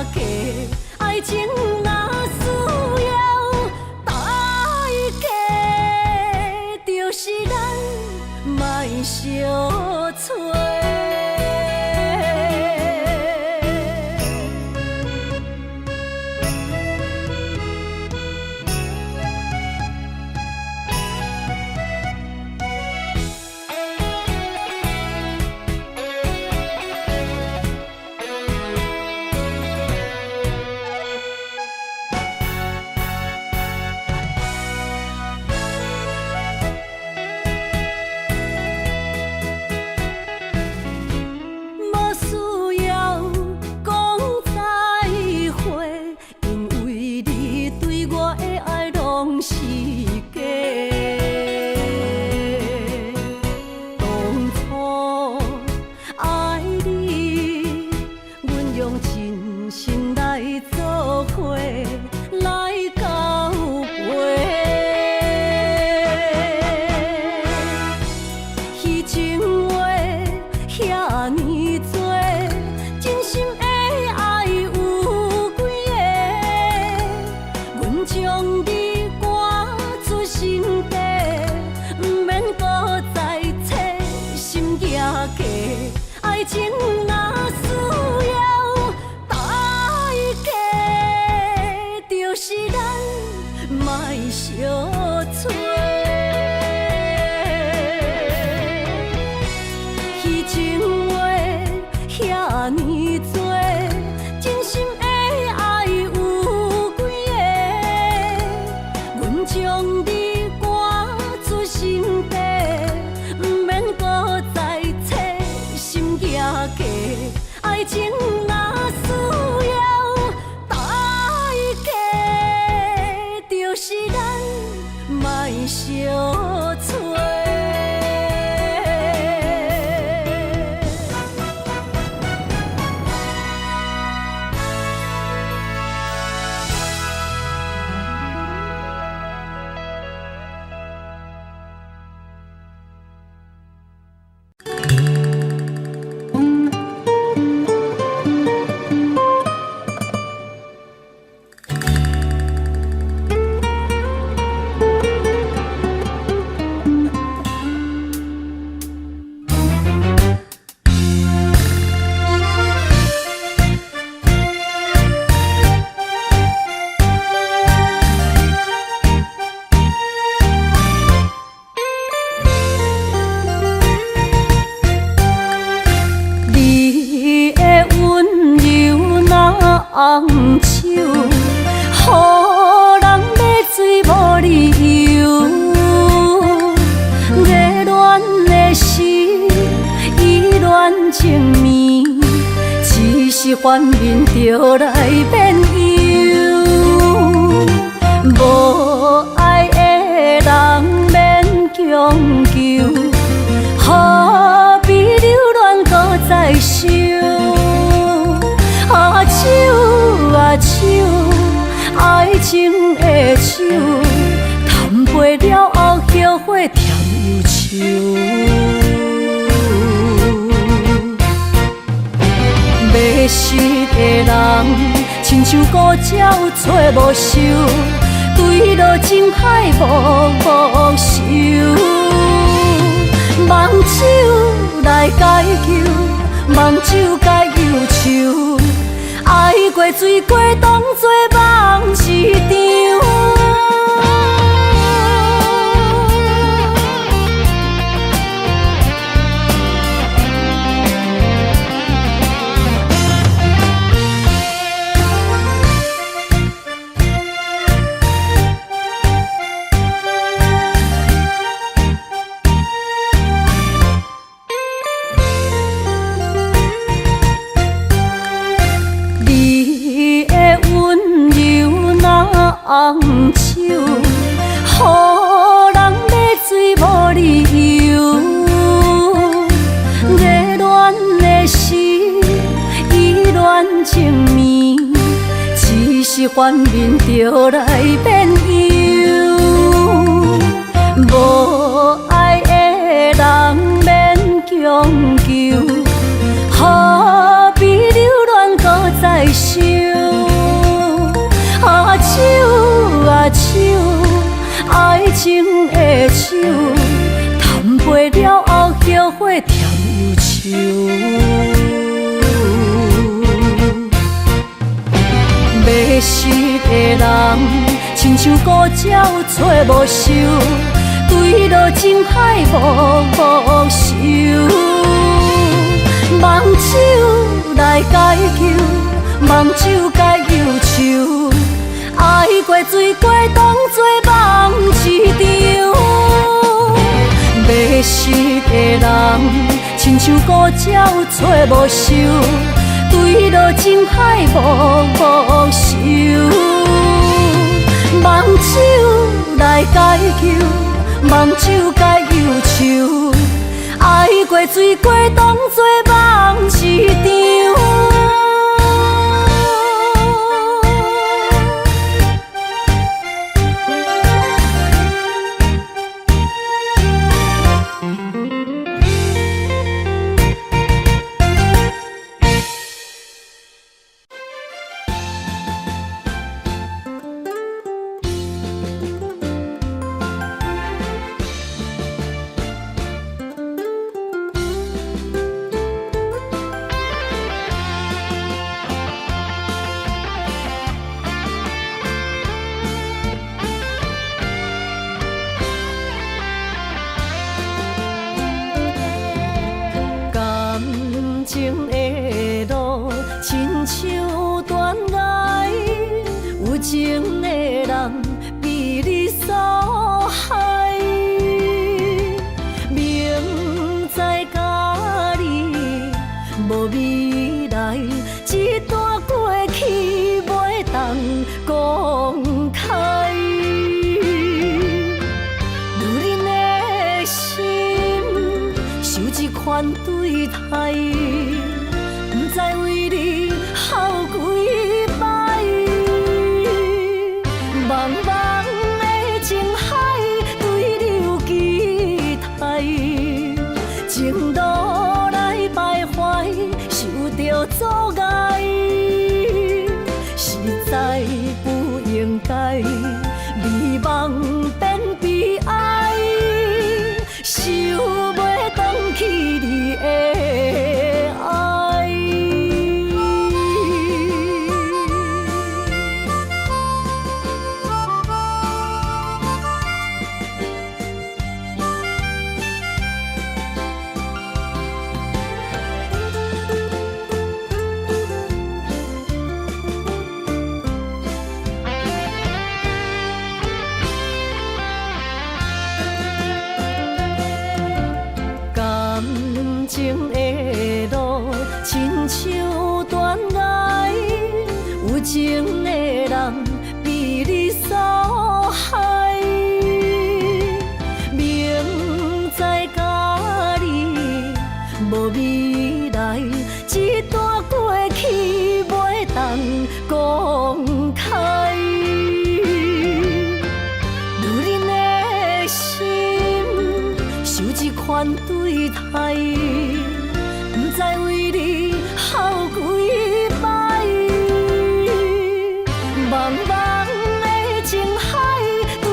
价，爱情若需要代价，就是咱莫相找。爱情若需要代价，就是咱莫相找。彼情话遐尼多，真心的爱有几个？阮将你赶出心底，不免搁再找心价。爱情若需要代价，就是咱莫相找。红手，予人买醉无理由。热恋的时，依恋情绵，只是反面就来变忧。无爱的人免强求，何必留恋搁再想？手啊手，爱情的手，谈袂了后后悔添忧愁。迷失的人，亲像孤鸟找无收，坠落情海无收。梦手来解救，梦手解忧愁。爱过醉过，当作梦一场。红手，予人买醉无理由。热恋的时，依恋情绵，只是反面就来变忧。无爱的人免强求，何必留恋搁再想？迷失的人，亲像孤鸟找无收，坠落情海无收。梦酒来解救，梦酒解忧愁，爱过水过当作梦一场。迷失的人，亲像孤鸟找无收，坠落情海无收。梦酒来解救，梦酒解忧愁，爱过水过当作梦一场。情的路，亲像断崖，有情的人被你所害。明知甲你无未来，一段过去袂当公开。女人的心受这款对待。不知为你耗几摆，茫茫的情海对你有期待，情路来徘徊，受着阻碍，实在不应该，美梦变悲哀，想袂返去你的爱。情的路，亲像断崖，有情的人被你所害。明知甲你无未来，一段过去袂当公开。女人的心受这款对待。不知为你耗几摆，茫茫的情海对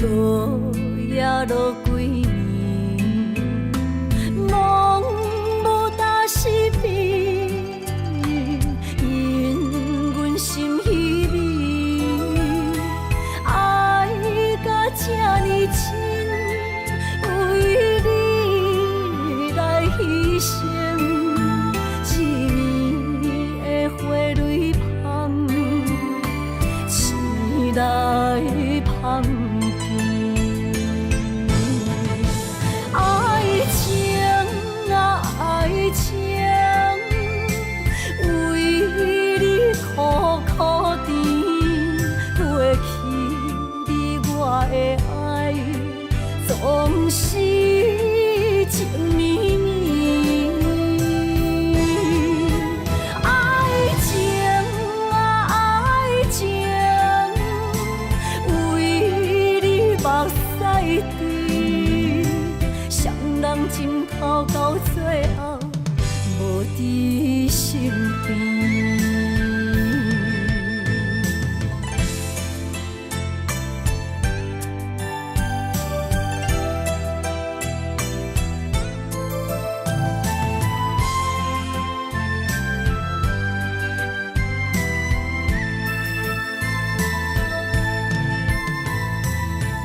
落也落几年，梦无搭是边，因阮心稀微，爱甲这呢深，为你来牺牲，一年的花蕊香，醒来香。爱情啊，爱情，为你苦苦甜，过去你我的爱，总是情绵绵。爱情啊，爱情，为你目屎滴。双人枕头到最后，无伫身边。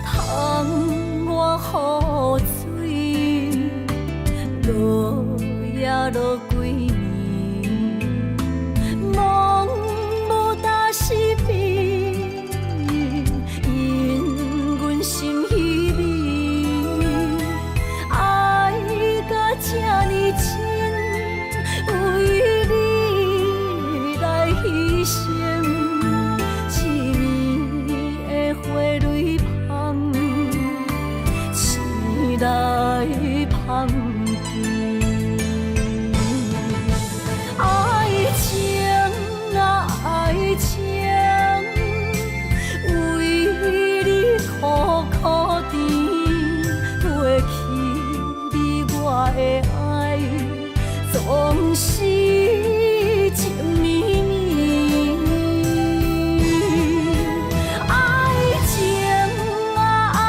窗外雨水，落也落几年，梦无搭是边，因阮心稀微，爱甲这呢深，为你来牺牲，一年的花蕊香，醒来香甜。爱情啊，爱情，为你苦苦甜，过去你我的爱，总是情绵绵。爱情啊，爱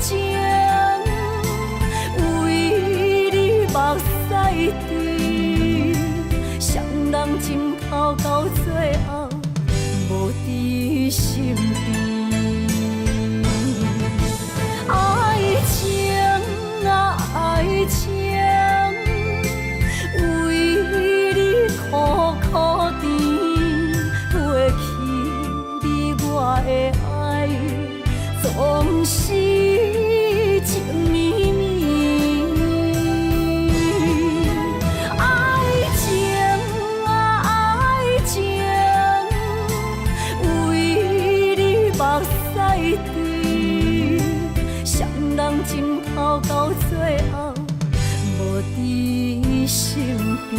情，为你目屎滴，双人枕头到最后，无伫身边。爱情啊，爱情，为你苦苦甜，过去你我的爱，总是情绵绵。爱情啊，爱情，为你目屎滴，双人枕头到最后，无伫身边。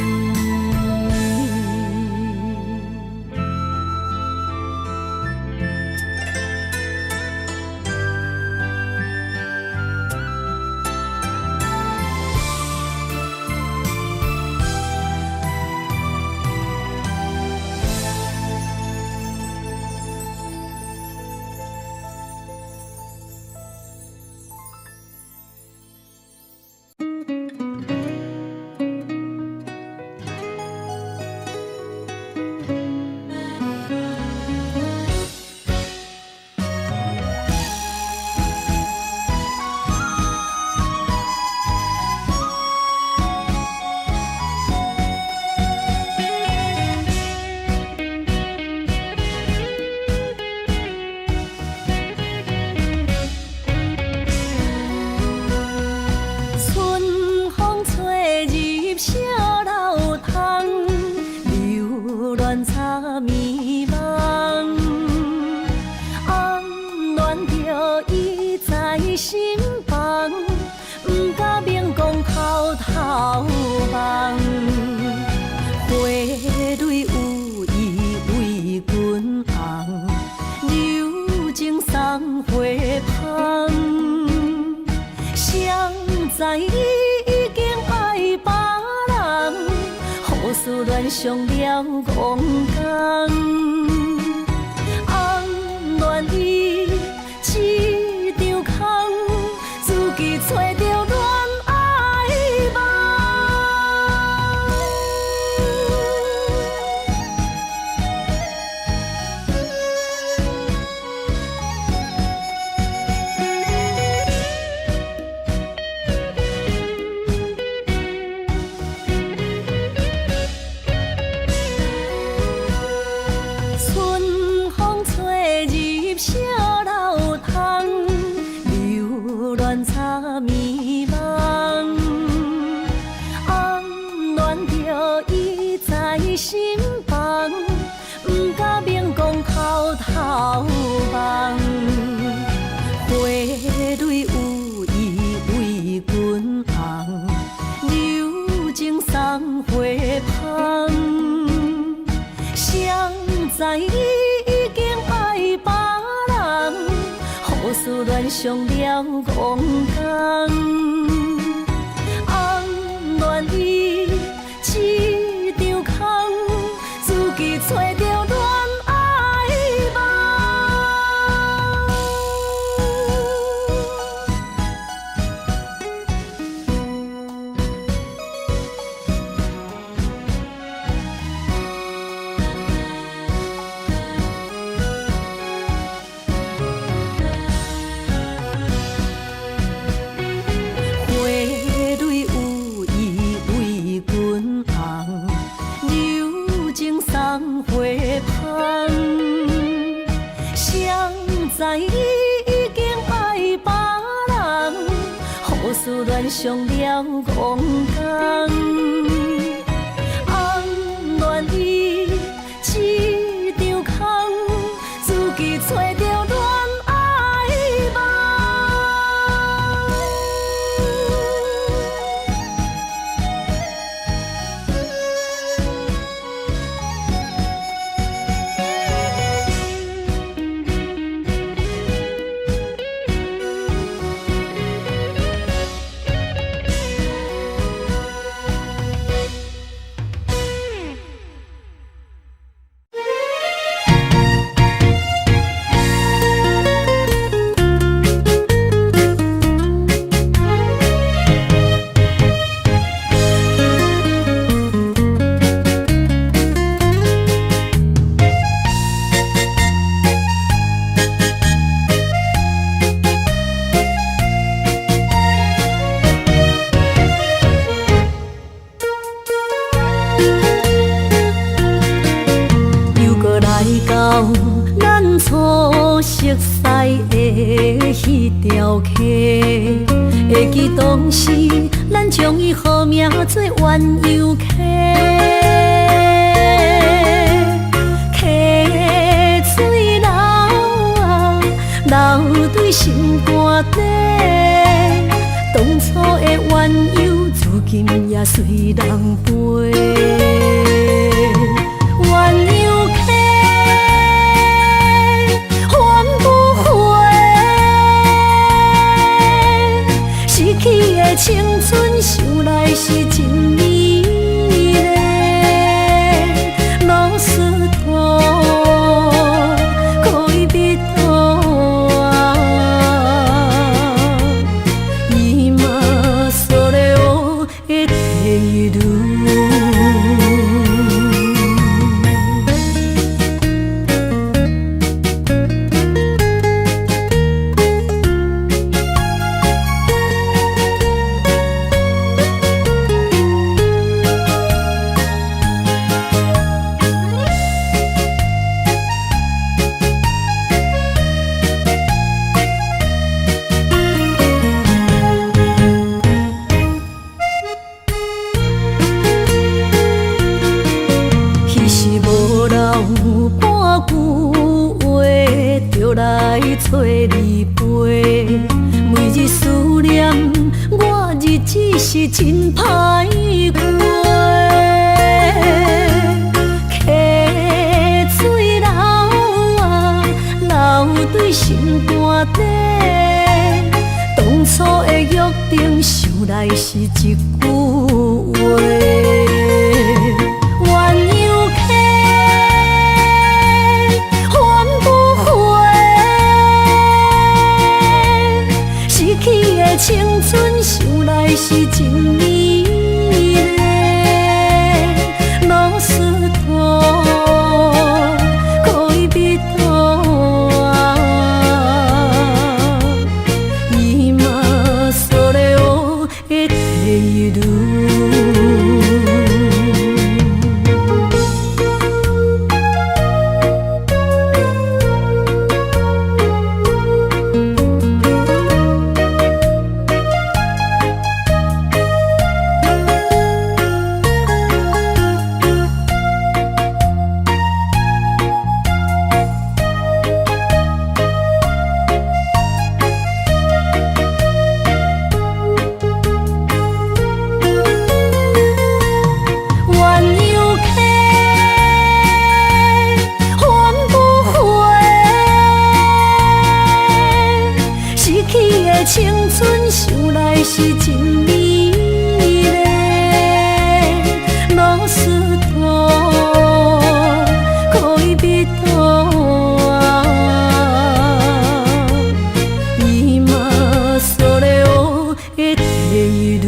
春风吹入小楼窗，流乱插迷梦。暗恋着伊在心房，不敢明讲偷偷望。花蕊有意为君红，柔情送花香。谁知你已经爱别人，好思恋上了戆工。暗恋伊一场恋上了戆工，红恋伊一场空，自己找着恋爱知你已经爱别人，好思恋上了戆工，红恋伊一场空，自己找着恋爱到咱初熟悉的迄条溪，会记当时咱将伊号名做鸳鸯溪。溪水流啊，流对心肝底。当初的鸳鸯，如今也随人飞。鸳鸯溪。青春想来是真美丽，老师徒可以彼途啊，伊嘛所了的地路。来找你陪，每日思念我，日子是真歹过。溪水流啊，流对心肝底。当初的约定，想来是一句话。青春想来是真美丽，老师徒可以彼途啊，伊嘛所了的地路。青春想来是真美丽，老师徒可以蜜桃啊，伊嘛所了的地路。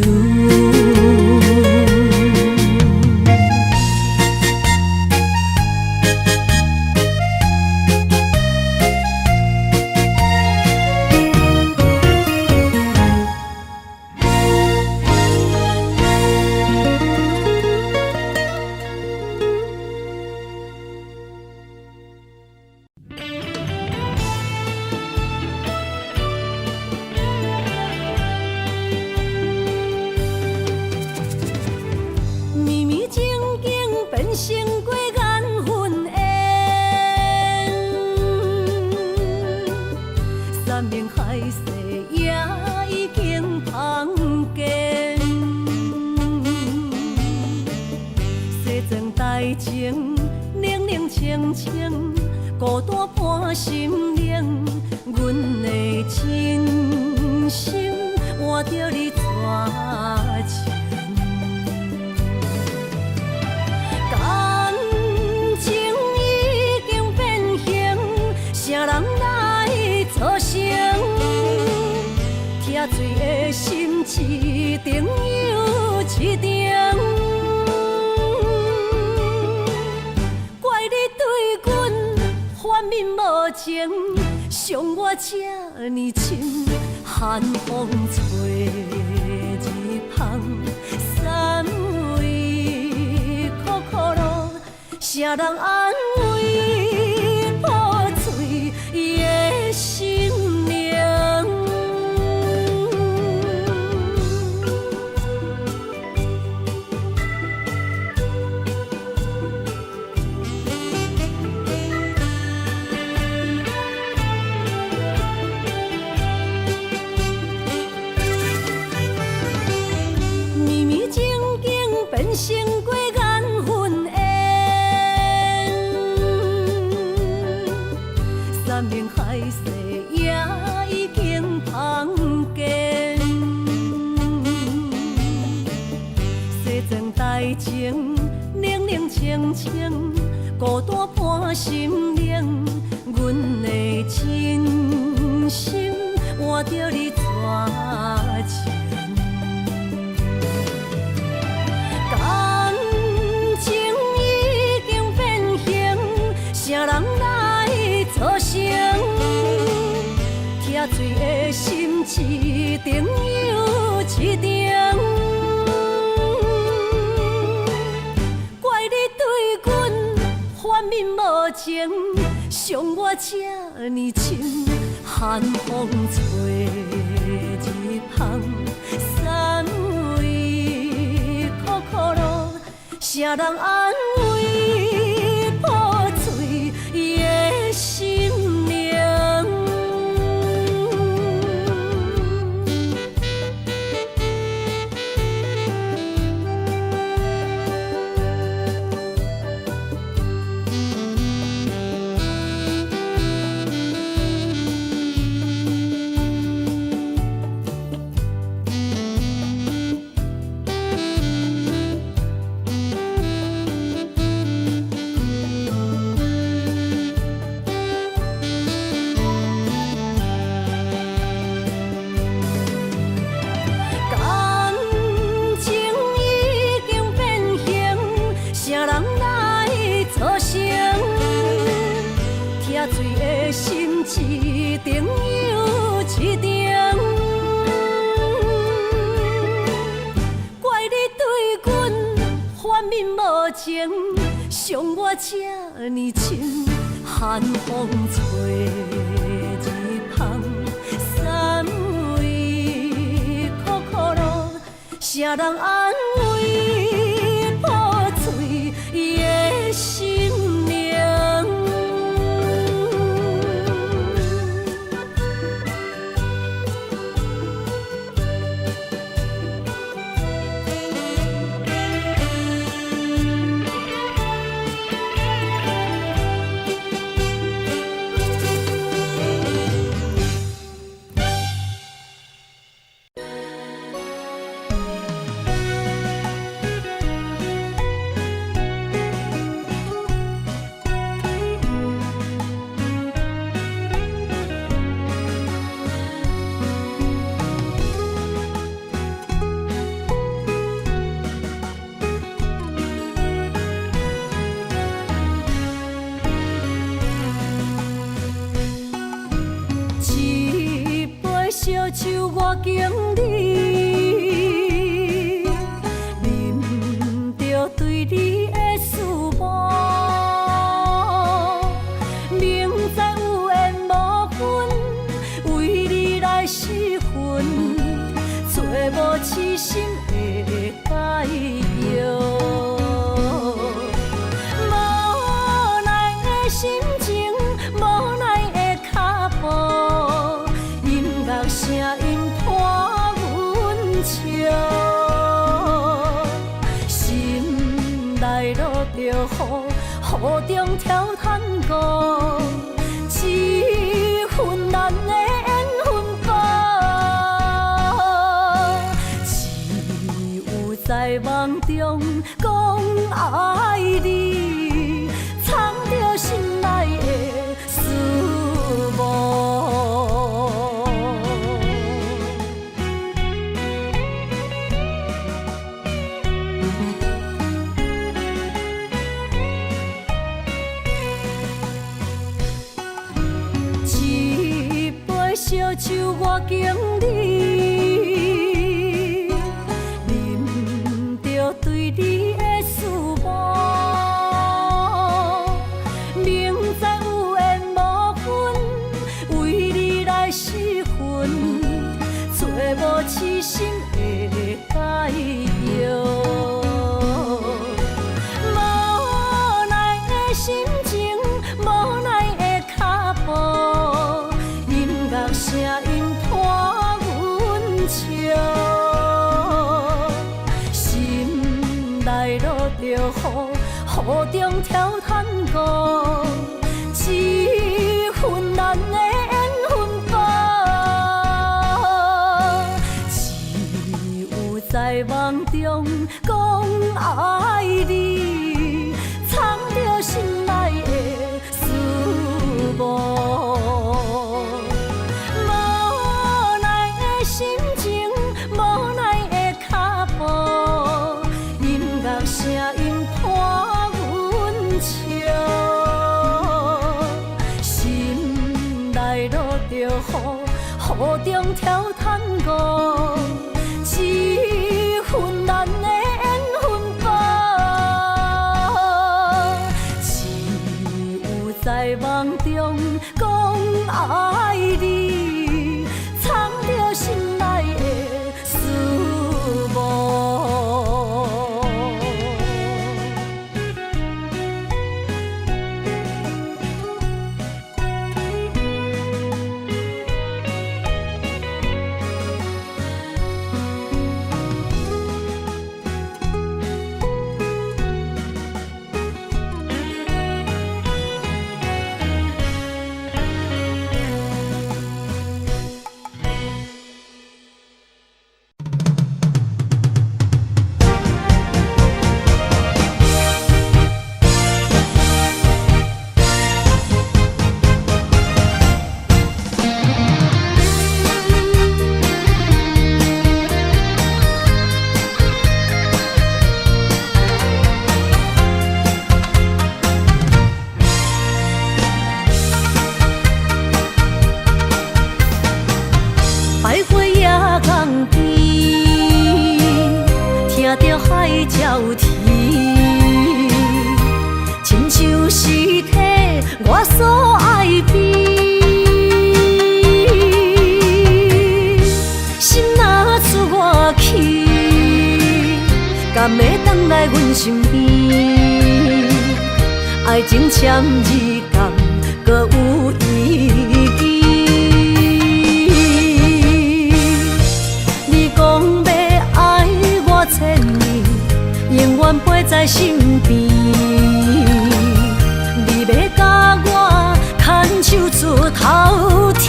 孤单伴心灵，阮的真心换着你绝情。感情已经变形，啥人来作成？疼水的心一定又一定。无情，伤我这呢深，寒风吹日芳，三围苦苦路，啥人安慰破碎的心灵？成过缘分缘，山盟海誓也已经芳见。西装大情，冷冷清清，孤单伴心灵。阮的真心换着你绝情。啥人来作成？疼水的心一定又一定。怪你对阮反面无情，伤我这呢深，寒风吹日芳，三围苦苦路，啥人安慰破碎的心灵？心一定又一定，怪你对阮反面无情，伤我这呢深，寒风吹日芳，三围苦苦路，啥人安慰破碎的心灵？烧酒我敬你，啉着对你的思慕，明知有缘无分，为你来失魂，找无痴心的解药。声音伴阮笑，心内落着雨，雨中跳探戈，一份咱的缘分薄，只有在梦中讲爱你，藏着心内的思慕。烧酒我敬你，啉着对你的思慕，明知有缘无分，为你来失魂，找无痴心的解药。无奈的心情，无奈的脚步。声音伴阮笑，心内落着雨，雨中跳探戈，一份咱的缘分薄，只有在梦中讲爱你，藏着心内的思慕。声音伴阮笑，心内落着雨，雨中跳探戈，一份咱的缘分薄，只有在梦中讲爱你，藏着心内的思慕。鸟啼，亲像尸体我所爱悲。心若出我去，敢会回来阮身边？爱情签字同，搁有意义。你讲要爱我千年，永远陪在身边。你要甲我牵手出头天，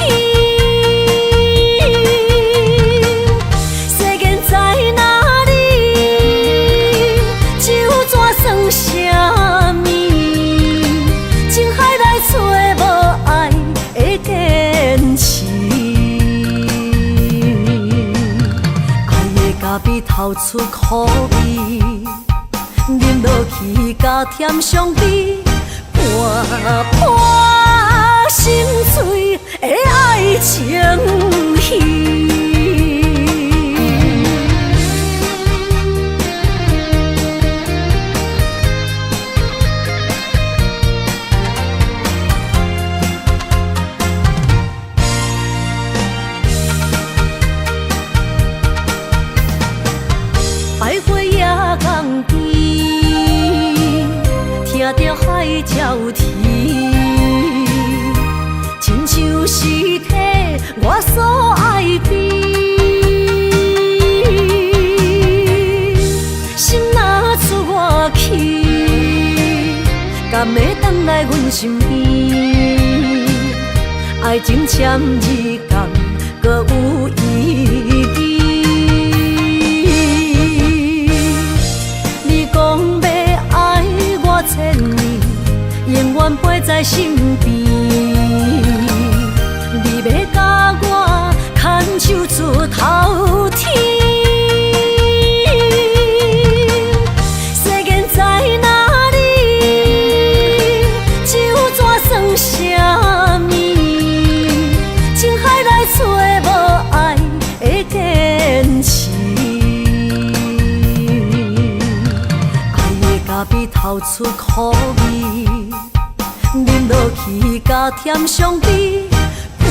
世间在哪里？就怎算啥物？情海来找无爱的坚持，爱的咖啡透出苦味。饮落去，加添伤悲，伴伴心碎的爱情戏。鸟啼，亲像是体我所爱悲。心若出我去，敢会回来阮身边？爱情签字间，搁有意义。你讲要爱我千年，永远陪在身边。你要甲我牵手出头天。世间在哪里？酒怎算啥物？情海来找无爱的坚持。爱的咖啡透出苦味，饮落去甲甜相比，伴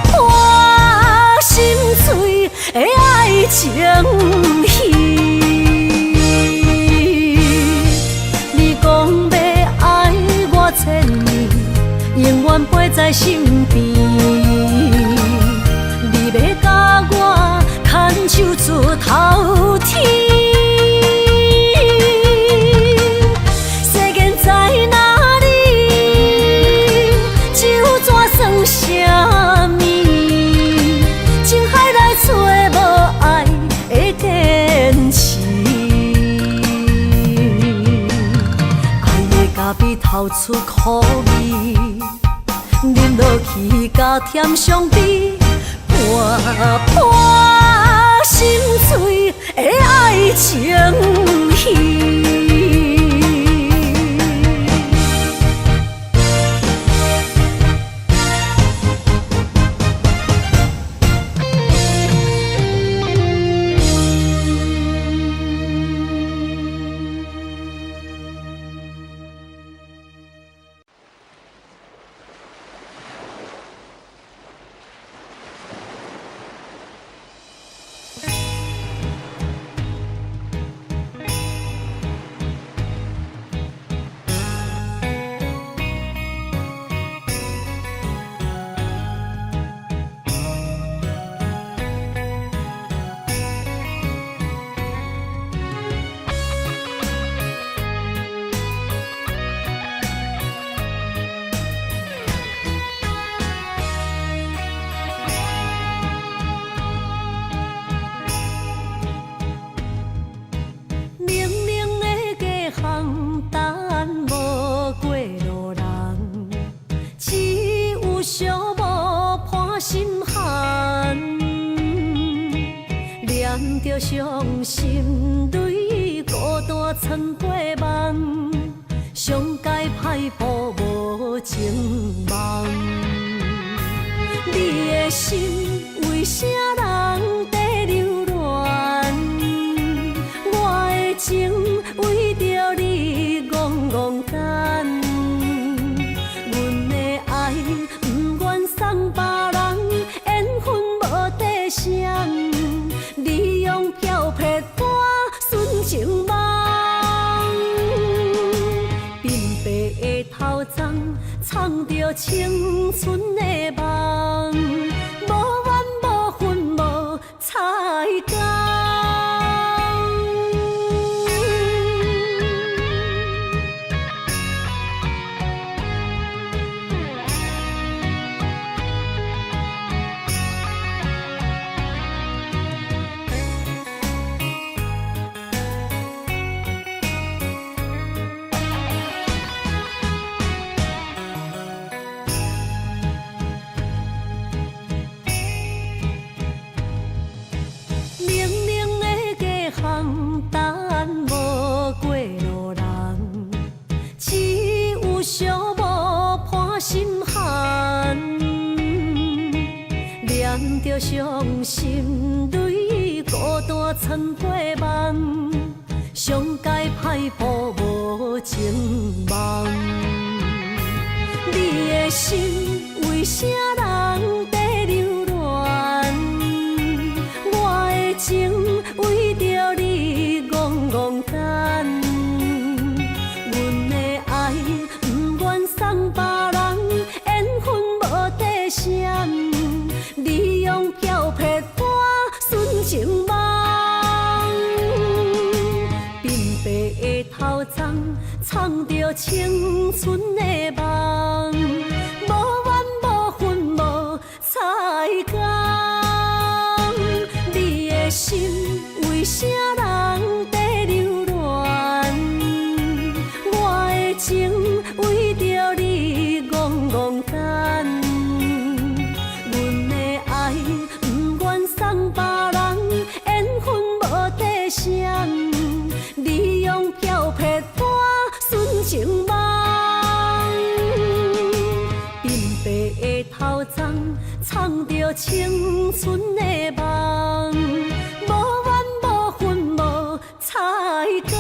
伴心碎的爱情戏。你讲要爱我千年，永远陪在身边。你要甲我牵手出头天。世间在哪里？酒怎算啥物？情海来找无爱的坚持。爱的咖啡透出苦味，饮落去甲甜相比，伴伴心碎的爱情戏。着伤心泪，孤单藏过梦，上界歹步无情梦。你的心为啥人在流乱？我的情为着你戆戆等，阮的爱不愿送别人，缘分无底线。你用漂泊歌纯情梦，鬓白的头鬃藏着青春的梦，无怨无恨无彩工。着伤心泪，孤单藏过梦，上界歹步无情梦。你的心为啥人在流乱？我的情为着你戆戆等，阮的爱藏着青春的梦，无怨无恨无彩工。你的心为啥人在流乱？我的情为着你戆戆等。阮的爱不愿送别人，缘分无底线。你用漂泊般纯情梦，鬓白的头鬃藏着青春的梦，无怨无恨无彩工。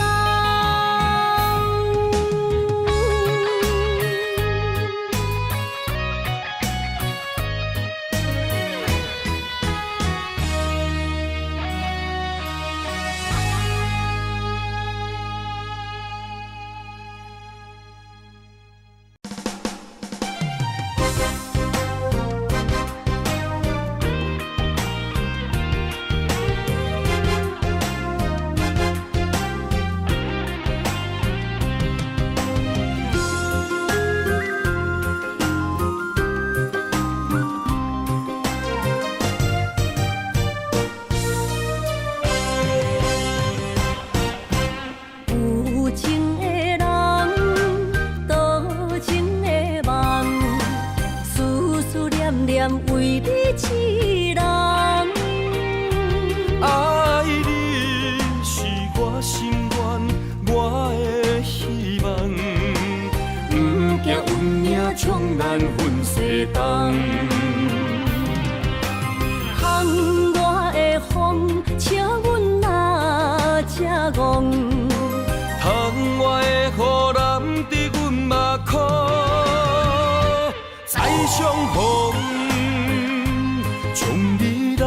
为你痴人，爱你是我心愿，我的希望。不惊运命冲咱分西东，窗外的风笑阮哪只戆，窗外的雨淋伫阮目眶，再相逢。将你揽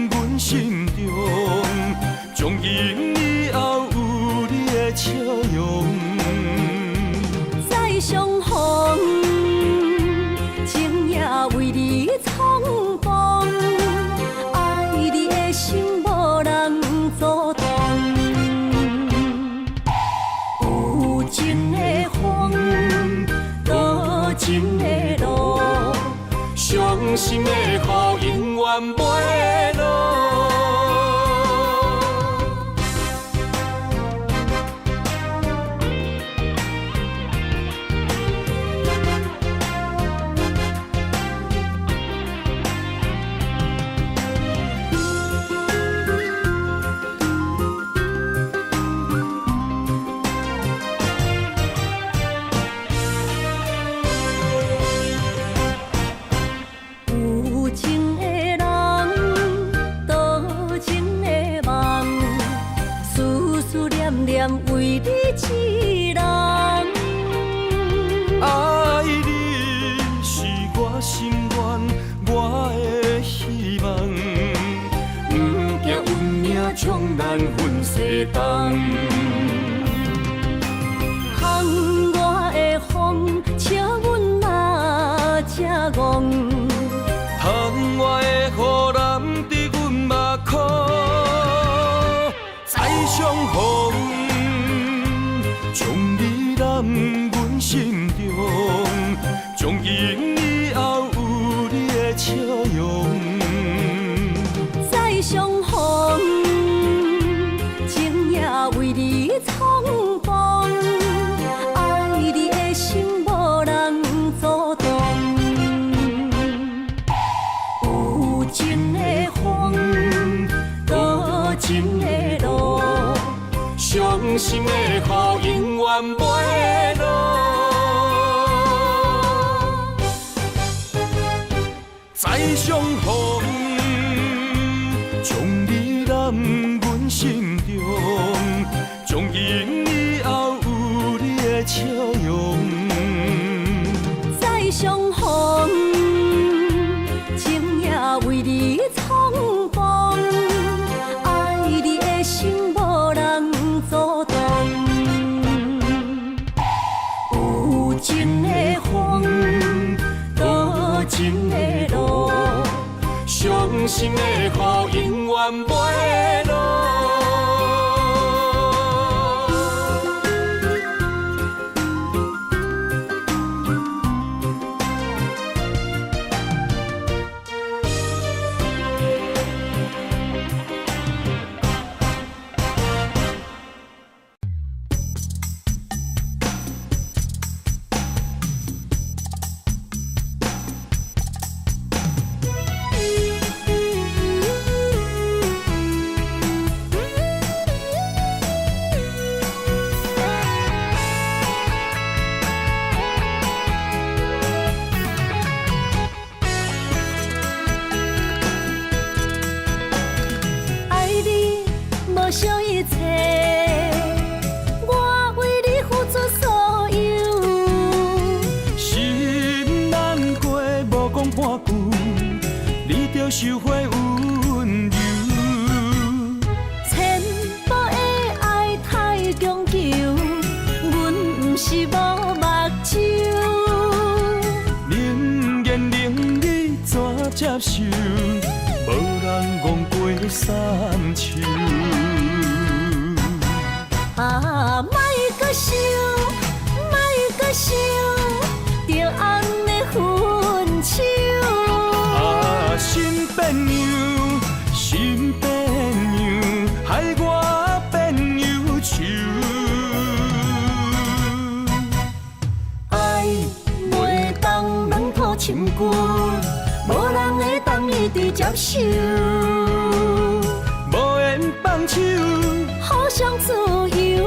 阮心中，从今以后有你的笑容。再相逢，情也为你冲动，爱你的心无人阻挡。有情的风，多情的路。伤心的雨永远袂落。为你痴人，爱你是我心愿，我的希望。不惊运命冲咱分西东，窗外的风笑阮哪只戆，窗外的雨淋伫阮目眶，再相逢。将你揽阮心中，从今以后有你的笑容。再相逢，情也为你冲动，爱你的心无人阻挡。有情的风，多情的路。伤心的雨永远袂落，再相逢，将你揽阮心中，从今以后有你的笑容。再相逢，情也为你冲动，爱你的心无人阻挡。有情的风，多情的路，伤心的雨永远袂落。着收回温柔。千步的爱太强求，阮不是无目睭。冷言冷语怎接受？无人戆过三秋。啊，莫搁想，莫搁想，着红的分手。啊，新朋友，新朋友，害我变忧愁。爱袂当软土深根，无人会当一直接受。无缘放手，互相自由，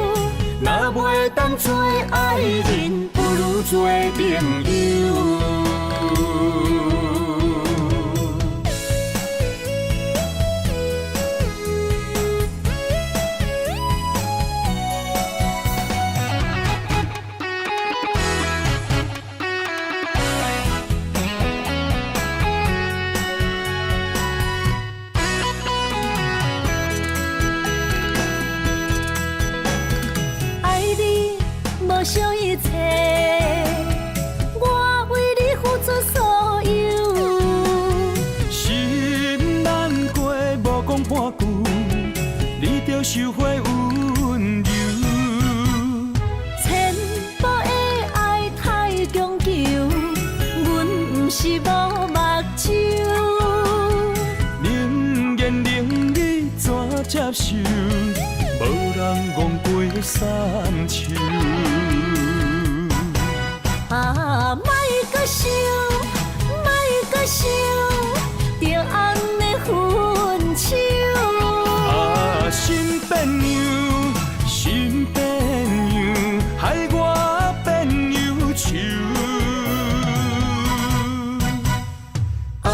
若袂当做爱人，不如做朋友。无想一切，我为你付出所有。心难过，无讲半句，你着收回温柔。千步的爱太强求，阮不是无目睭。冷言冷语怎接受？无人戆过三秋。啊，莫搁想，莫搁想，着红的分手。啊，新朋友，新朋友，害我变忧愁。爱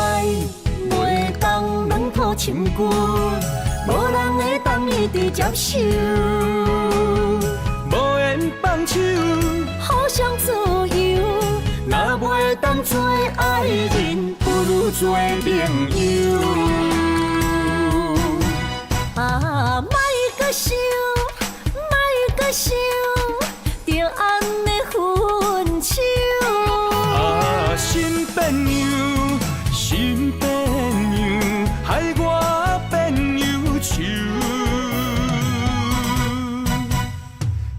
袂当软土深根，无人会当一直接受。无缘放手，互相自由，若袂当做爱人，不如做朋友。啊，莫搁想，莫搁想，着红的分手。啊，新朋友，新朋友，害我变忧愁。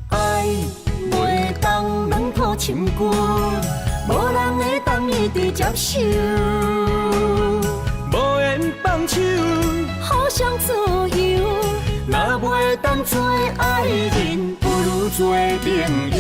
爱袂当软土深根，无人会当一直接受。无缘放手，互相自由，若袂当做爱人，不如做朋友。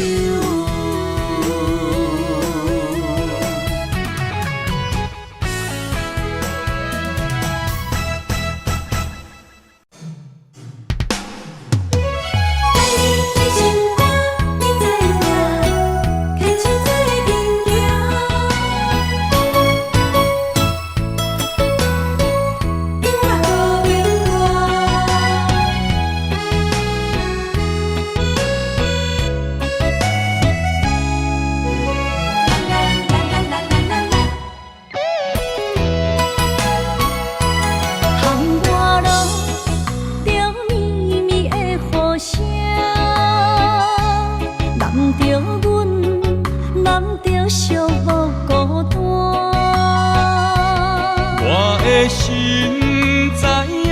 心知影，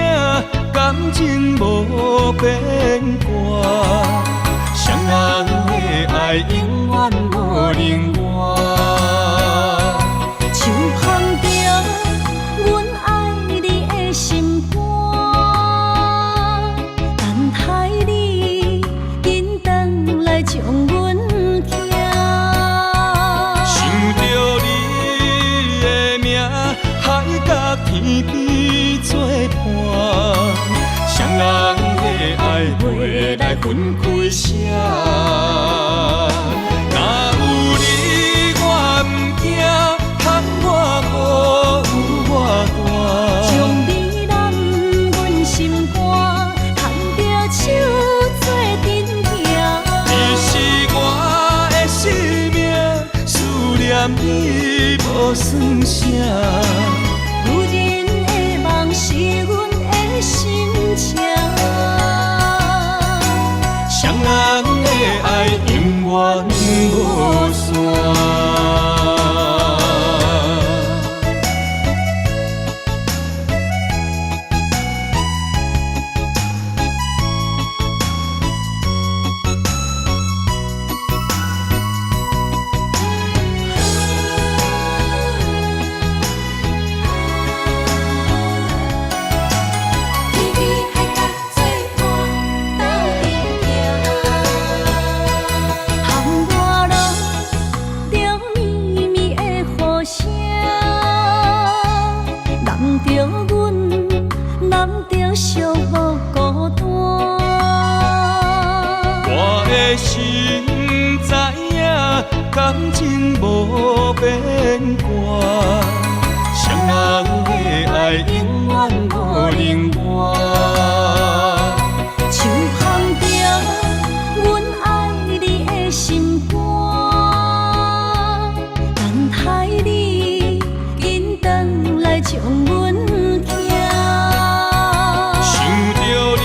感情无变卦，双人的爱永远无冷漠。像放着阮爱你的心肝，等待你紧回来将阮听。想着你的名，海甲天边作伴，双人的爱袂来分开啥。若有你，我毋惊，窗我无有我大。将你揽阮心肝，牵着手做阵行。你是我的生命，思念你无算啥。有人着阮，难着寂寞孤单。我的心知影，感情无变卦，双人的爱永远无冷漠。像放着阮爱你的心肝，等待你紧转来将阮寄。想着你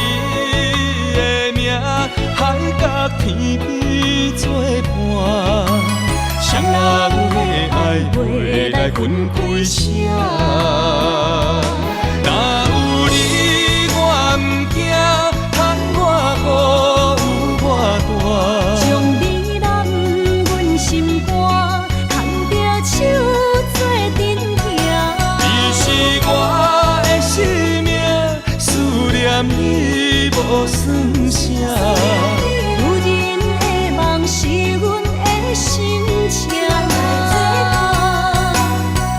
的名，海角天边作伴，双人的爱袂来分开声。若有你我毋惊，窗外雨有我大。将你揽阮心肝，牵着手做阵行。你是我的生命，思念你无算啥。女人的梦是阮的心情，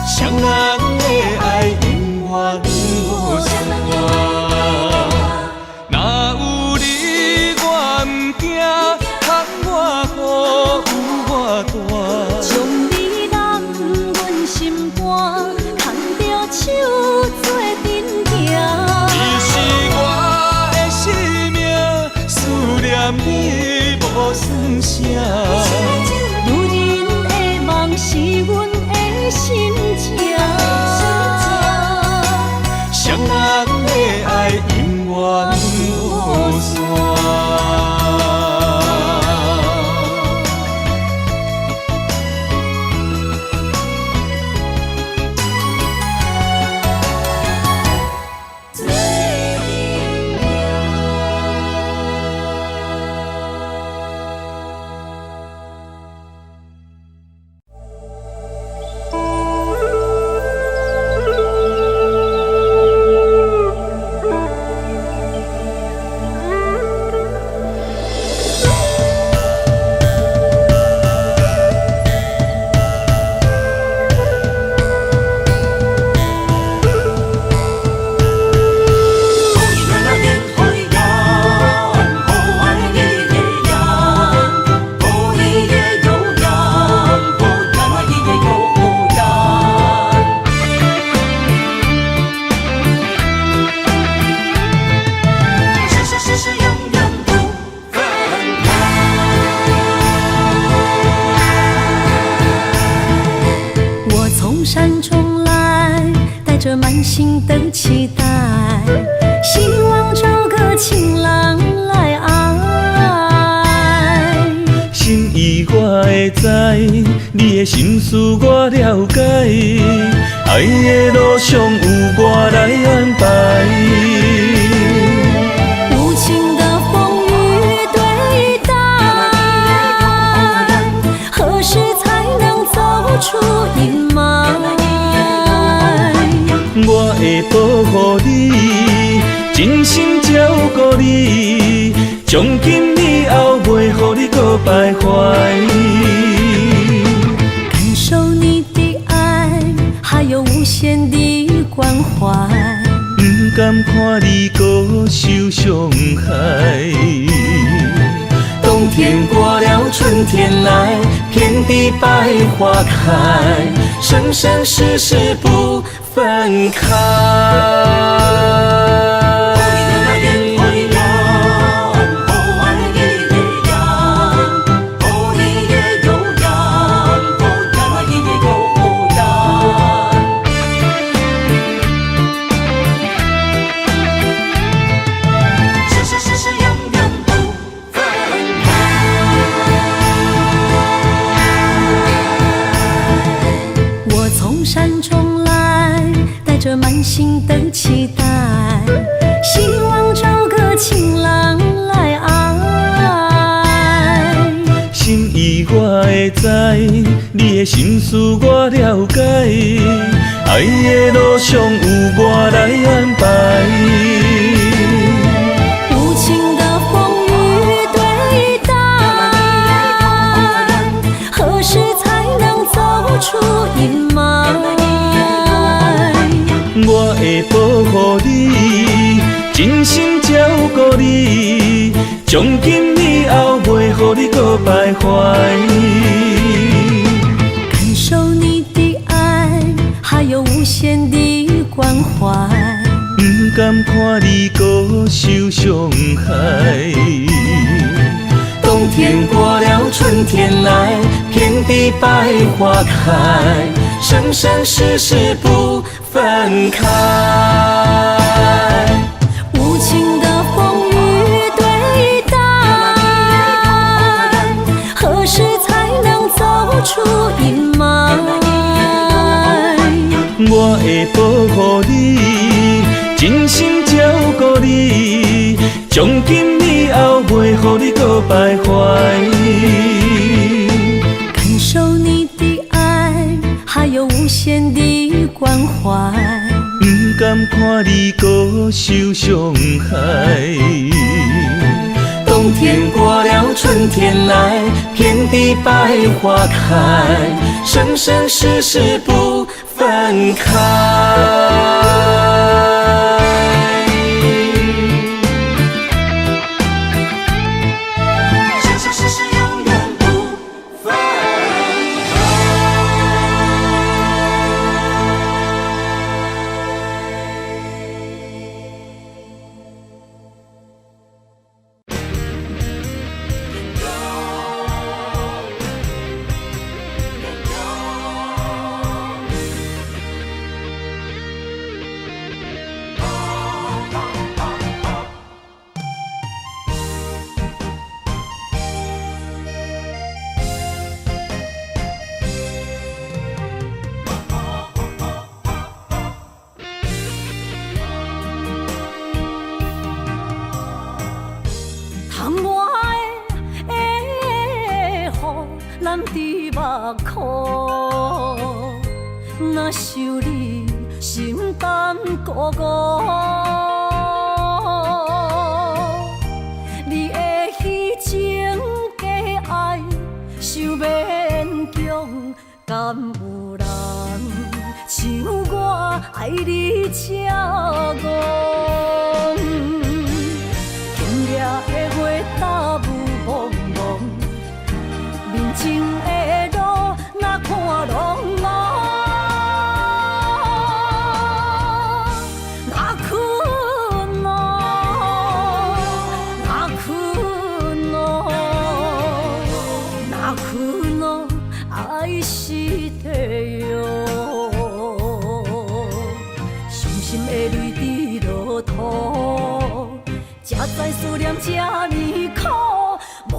双人的爱永远无散。若有你我毋惊，窗外雨有我大。将你揽阮心肝，牵着手做阵行。你是我的生命，思念你无算啥。女人的梦是阮的心情，双人的爱永远无散。山中来，带着满心的期待，希望找个情郎来爱。心意我会知，你的心思我了解，爱的路上有我来安排。无情的风雨对待，何时才能走出阴霾？我会保护你，真心照顾你，从今以后袂予你搁徘徊。感受你的爱，还有无限的关怀，不甘看你搁受伤害。冬天过了，春天来，遍地百花开，生生世世不分开。山中来，带着满心的期待，希望找个情郎来爱。心意我会知，你的心思我了解，爱的路上有我来安排。无情的风雨对待，何时才能走出阴霾？我会保护你，真心照顾你，从今以后袂予你搁徘徊。感受你的爱，还有无限的关怀。不甘看你搁受伤害。冬天过了，春天来，遍地百花开，生生世世不分开。无情的风雨对待，何时才能走出阴霾？我会保护你，真心照顾你，从今以后袂予你搁徘徊。感受你的爱，还有无限的关怀。不甘看你搁受伤害。冬天过了，春天来，遍地百花开，生生世世不分开。咱伫目眶，若想你心肝孤孤，你的虚情假爱想勉强，敢有人像我爱你这戆？今夜的月打雾蒙蒙。面前的路，哪看拢无，哪困咯，哪困咯，哪困咯，爱是地哟。伤心的泪滴落土，才知思念这呢苦，无。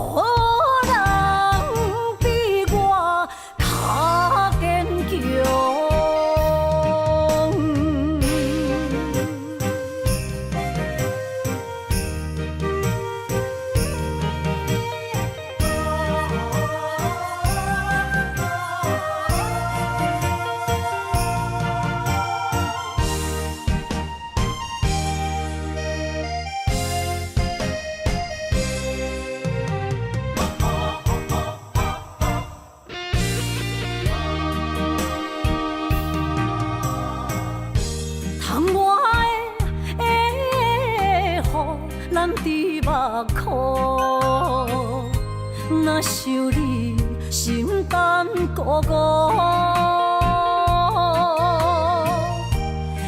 咱伫目眶，若想你心肝孤孤，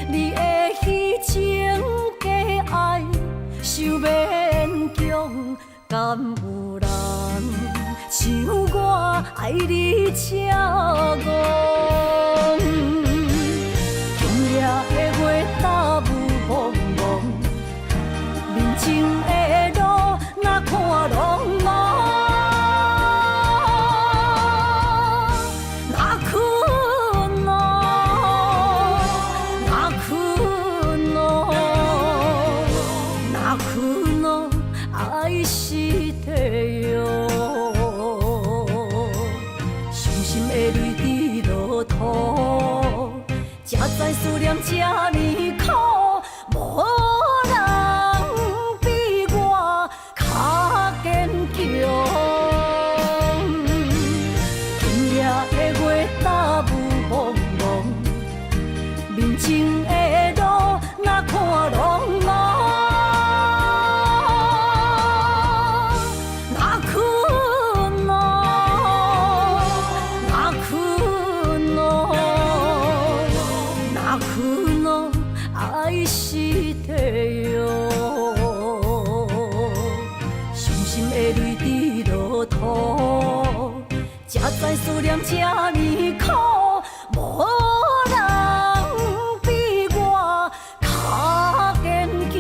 你的虚情假爱想勉强，敢有人像我爱你这戆？今夜的月打雾蒙蒙。面前的路，哪看拢无，哪困咯，哪困咯，哪困咯，爱是地哟。伤心的泪滴落土，才知思念这呢苦，无。面前的哟，伤心的泪滴落土，才知思念这呢苦，无人比我较坚强。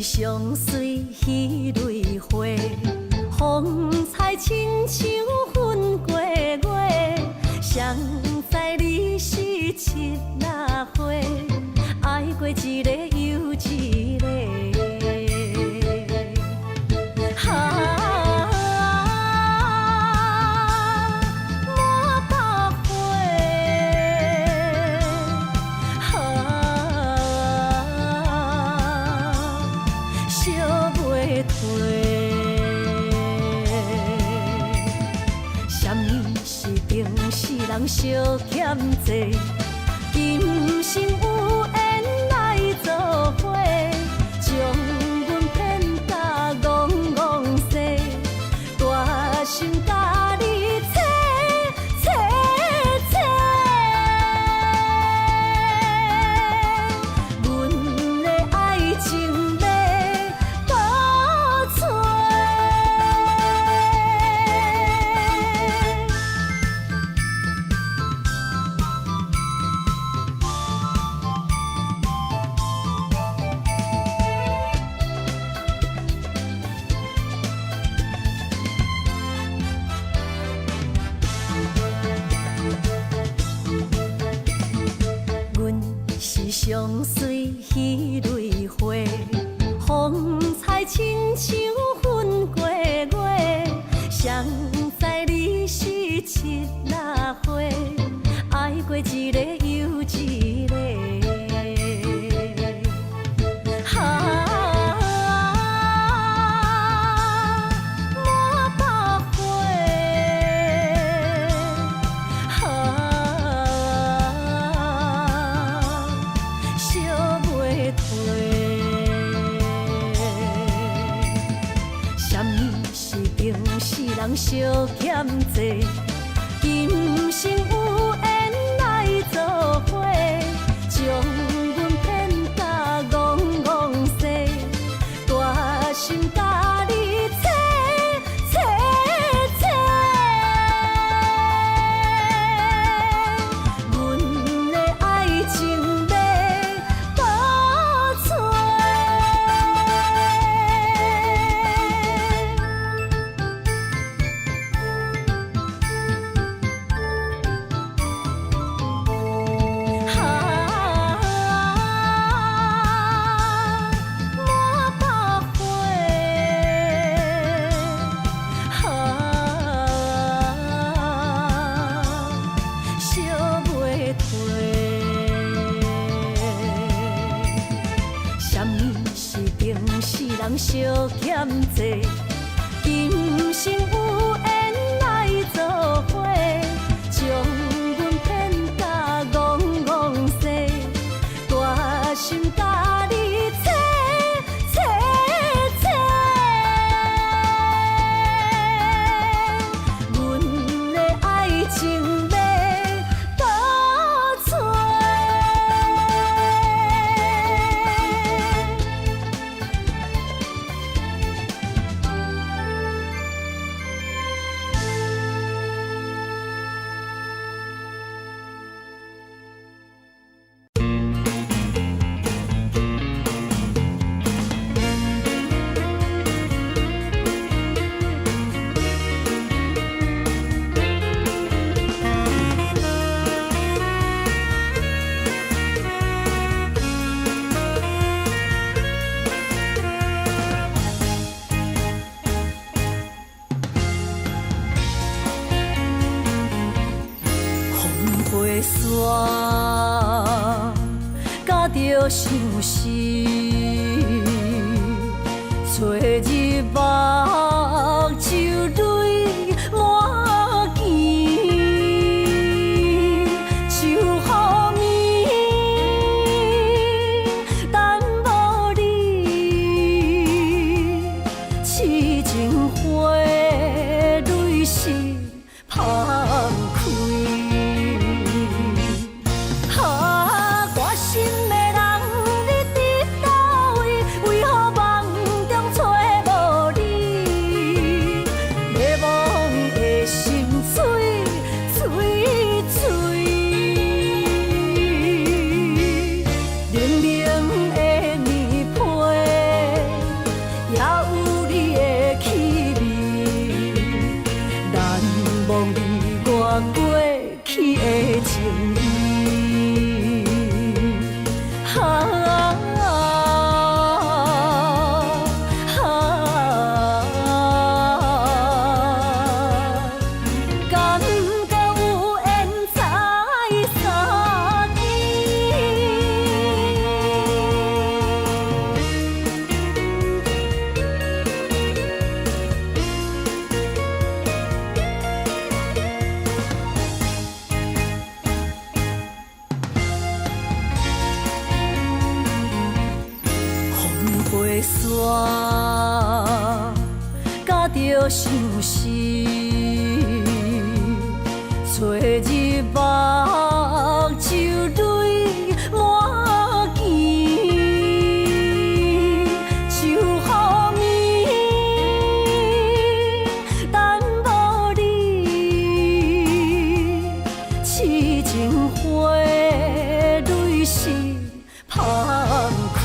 相随彼蕊花，风采亲像云过月。谁知你是七那花，爱过一个又一个。人相欠债，今生有缘来作伙，将阮骗甲戆戆西，大心甲你切切切，阮的爱情要倒找。相随彼蕊花，风采亲像云过月。谁知你是七那花，爱过一个又一个。人相欠债，今生有缘来作伙，将阮骗甲戆戆西，大心甲你切切切，阮的爱情要倒找。人相欠债，今生有缘来作伙，将阮骗甲戆戆西，大心甲你切切切，阮的爱情要倒找。着相思，找日目就泪满肩，就好眠，等无你，痴情花蕊是芳开。甲着相思，找日目就泪满肩，就好眠，等无你，痴情花蕊是芳开。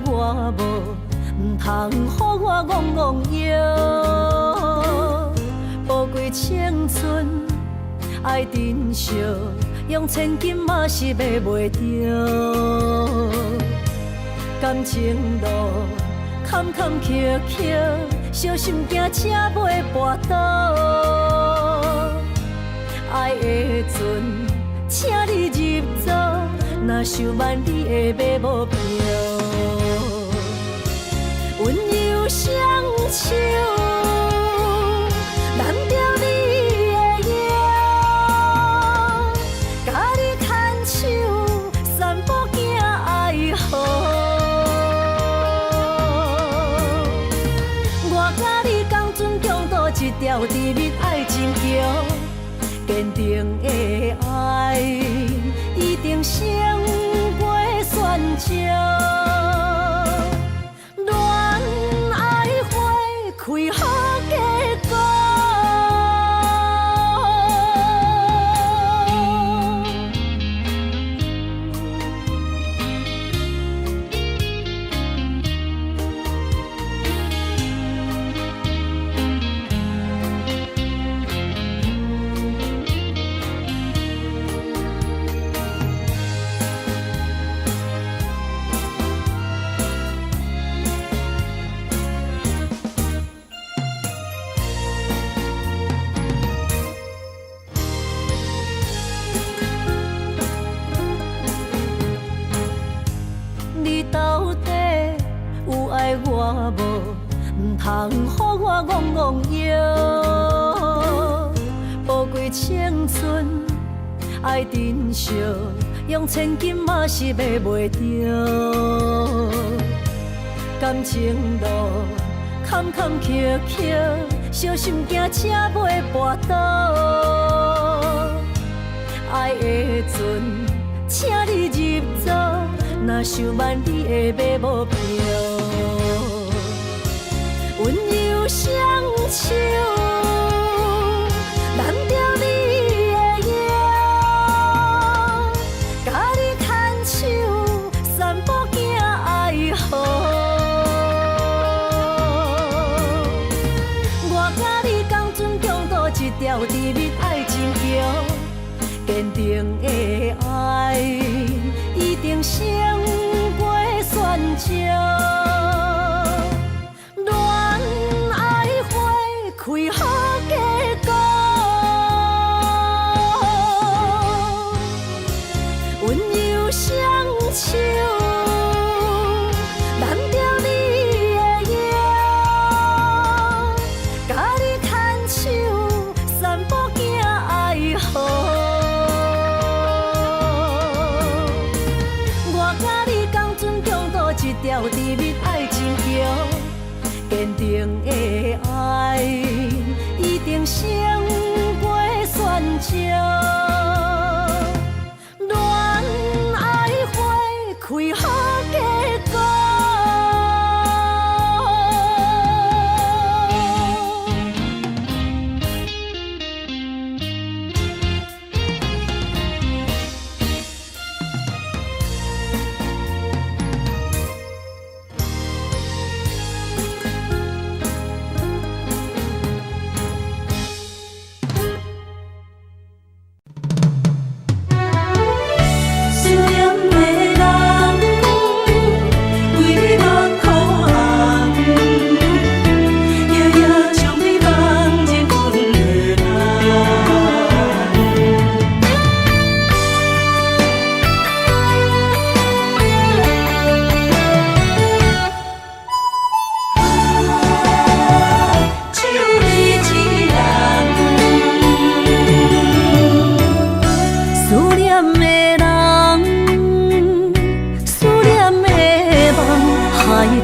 我无，唔通予我戆戆摇。宝贵青春爱珍惜，用千金嘛是买袂着。感情路坎坎坷坷，小心惊车袂跋倒。爱的船，请你入座，若想挽你的马无票，温柔双手，揽着你的腰，甲你牵手，散步行爱河。我甲你共船共渡一条甜蜜爱情桥，坚定的爱一定胜过喧嚣。恋爱花开好结果。你到底有爱我无？唔通予我戆戆摇。宝贵青春爱珍惜，用千金嘛是买袂着。感情路坎坎坷坷，小心行车袂跋倒。爱的船，请你入座。若想挽你的马无票，温柔双手，揽着你的腰，甲你牵手，散步行爱河。我甲你共船共渡一条甜蜜爱情桥，坚定的爱一定胜过喧嚣。恋爱花开好结果，温柔双手，揽着你的腰，甲你牵手，散步行爱河。一条甜蜜爱情桥，坚定的爱一定胜过喧嚣。恋爱花开好结果。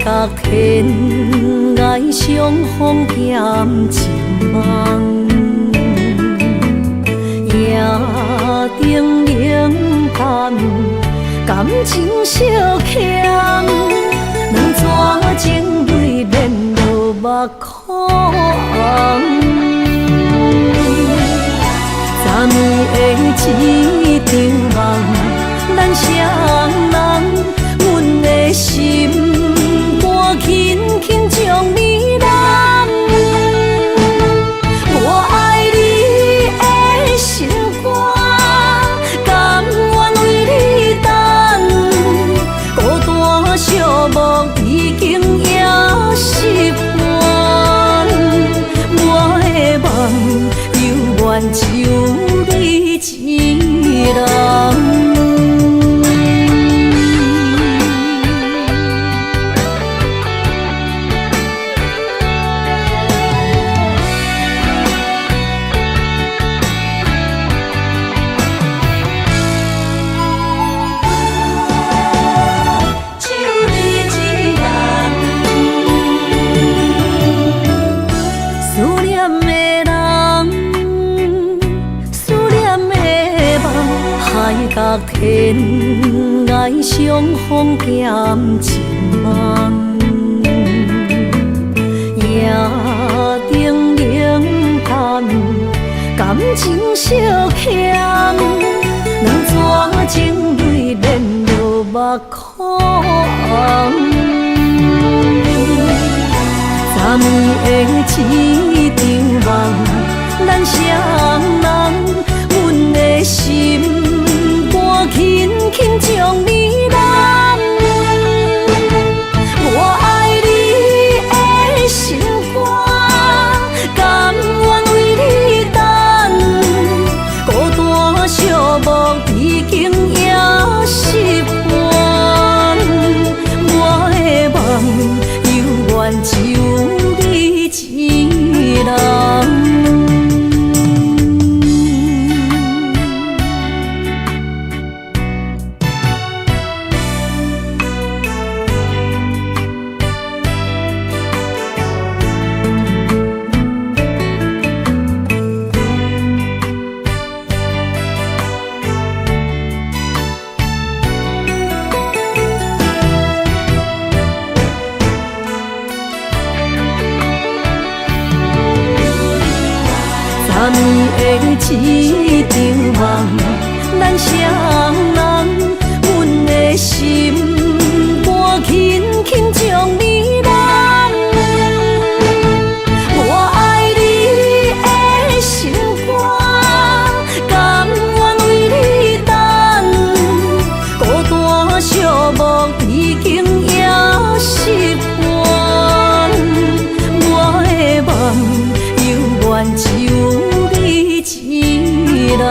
隔天爱相逢欠情梦，夜灯冷淡，感情小强，两撮情泪面落目眶红。昨暝的一场梦，咱双人，阮的心。轻轻将你揽，我爱你的心肝，甘愿为你等。孤单寂寞已经也习惯，我的梦犹原像你。甲天涯相逢减一梦，夜灯冷淡，感情小强，两撮情泪连落目眶。昨暝的一场梦，咱双人，阮的心肝轻轻将你揽。我爱你的心肝，甘愿为你等。孤单寂寞已经也习惯，我的梦犹原只有你一人。昨暝的一场梦，咱双人，阮的心肝轻轻将你揽。我爱你的心肝，甘愿为你等。孤单寂寞已经也习惯，我的梦犹原只有一人。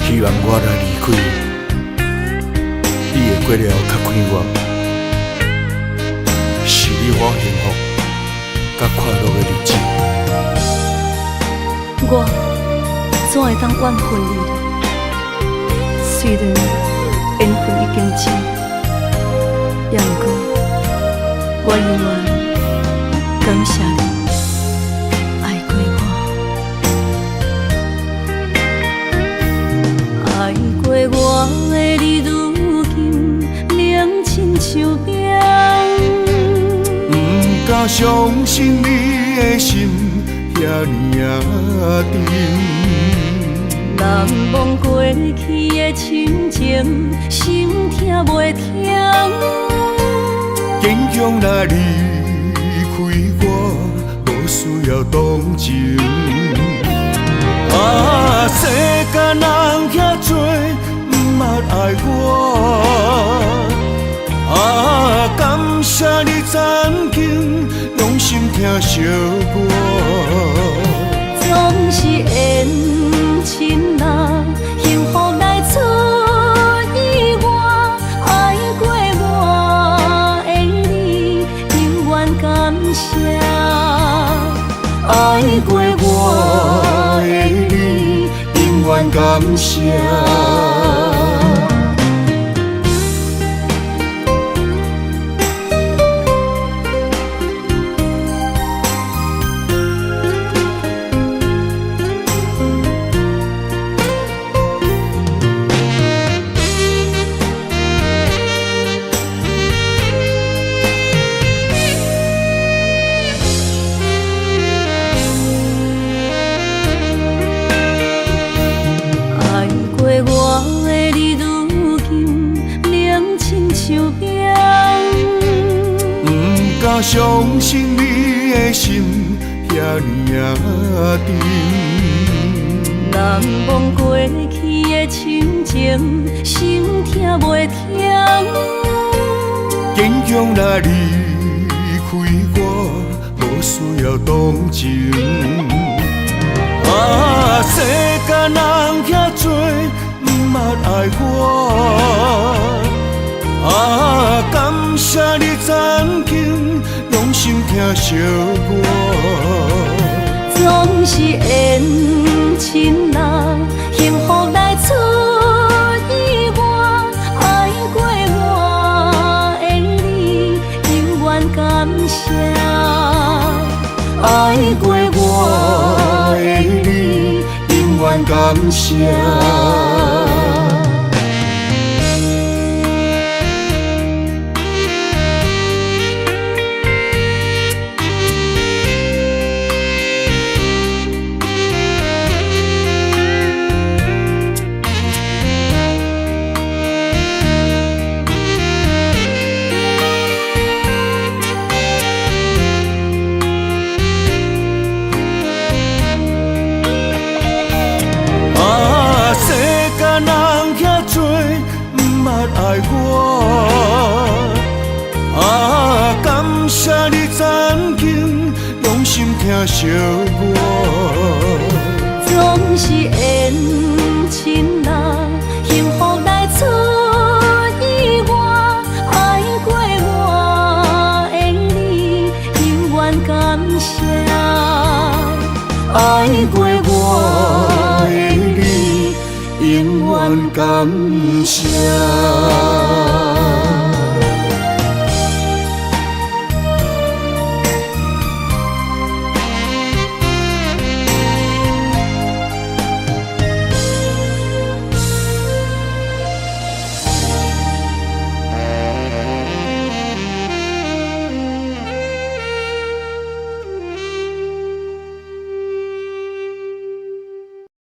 希望我若离开，你会过了较快活，是你我幸福甲快乐的日子。我怎会当怨恨你呢？虽然缘分已经尽，也毋过我永远感谢你。爱过我的你，如今冷亲像冰。不敢相信你的心遐尼啊沉，难忘过去的亲情，心痛袂停。坚强若离开我，无需要同情。啊，世间人遐多，毋捌爱我。啊，感谢你曾经用心听惜我。总是缘深啊，幸福来出意外。爱过我的你，永远感谢。爱过我的你，永远感谢。相信你的心遐尼啊沉，难忘过去的亲情，心痛袂停。坚强若离开我，无需要同情。啊，世间人遐多，毋捌爱我。感谢你曾经用心疼惜我。总是缘亲人，幸福来出意外。爱过我的你，永远感谢。爱过我的你，永远感谢。爱我感谢你曾经用心疼惜我。总是缘亲人，幸福来出意外。爱过我的你，永远感谢。爱过我的你，永远感谢。